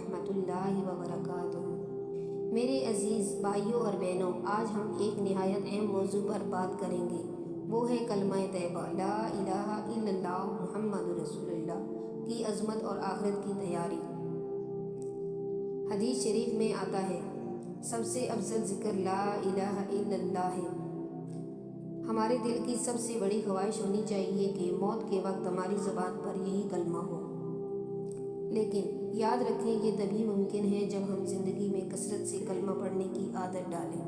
ورحمۃ اللہ وبرکاتہ۔ میرے عزیز بھائیوں اور بہنوں، آج ہم ایک نہایت اہم موضوع پر بات کریں گے، وہ ہے کلمہ طیبہ لا الہ الا اللہ محمد رسول اللہ کی عظمت اور آخرت کی تیاری۔ حدیث شریف میں آتا ہے، سب سے افضل ذکر لا الہ الا اللہ ہے۔ ہمارے دل کی سب سے بڑی خواہش ہونی چاہیے کہ موت کے وقت ہماری زبان پر یہی کلمہ ہو، لیکن یاد رکھیں یہ تبھی ممکن ہے جب ہم زندگی میں کثرت سے کلمہ پڑھنے کی عادت ڈالیں۔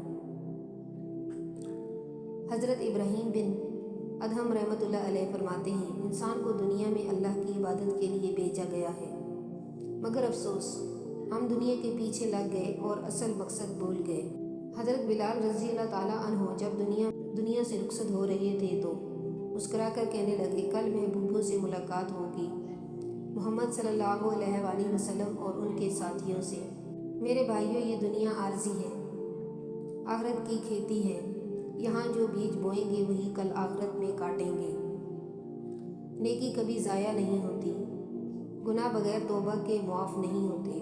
حضرت ابراہیم بن ادہم رحمۃ اللہ علیہ فرماتے ہیں، انسان کو دنیا میں اللہ کی عبادت کے لیے بھیجا گیا ہے، مگر افسوس ہم دنیا کے پیچھے لگ گئے اور اصل مقصد بھول گئے۔ حضرت بلال رضی اللہ تعالیٰ عنہ جب دنیا سے رخصت ہو رہے تھے تو مسکرا کر کہنے لگے، کل محبوبوں سے ملاقات ہوگی، محمد صلی اللہ علیہ وآلہ وسلم اور ان کے ساتھیوں سے۔ میرے بھائیوں، یہ دنیا عارضی ہے، آخرت کی کھیتی ہے۔ یہاں جو بیج بوئیں گے وہی کل آخرت میں کاٹیں گے۔ نیکی کبھی ضائع نہیں ہوتی، گناہ بغیر توبہ کے معاف نہیں ہوتے،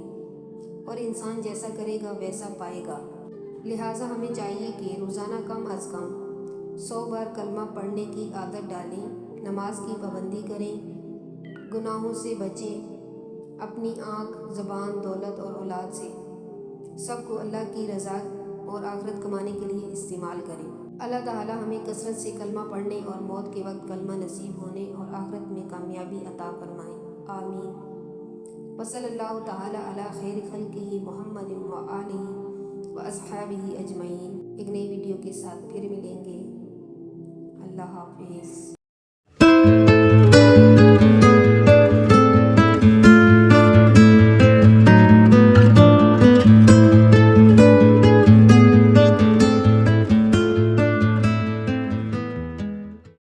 اور انسان جیسا کرے گا ویسا پائے گا۔ لہٰذا ہمیں چاہیے کہ روزانہ کم از کم 100 بار کلمہ پڑھنے کی عادت ڈالیں، نماز کی پابندی کریں، گناہوں سے بچیں، اپنی آنکھ، زبان، دولت اور اولاد سے سب کو اللہ کی رضا اور آخرت کمانے کے لیے استعمال کریں۔ اللہ تعالیٰ ہمیں کثرت سے کلمہ پڑھنے اور موت کے وقت کلمہ نصیب ہونے اور آخرت میں کامیابی عطا فرمائے، آمین۔ وصلی اللہ تعالیٰ علی خیر خلقہ محمد وآلہ واصحابہ اجمعین۔ ایک نئی ویڈیو کے ساتھ پھر ملیں گے۔ اللہ حافظ۔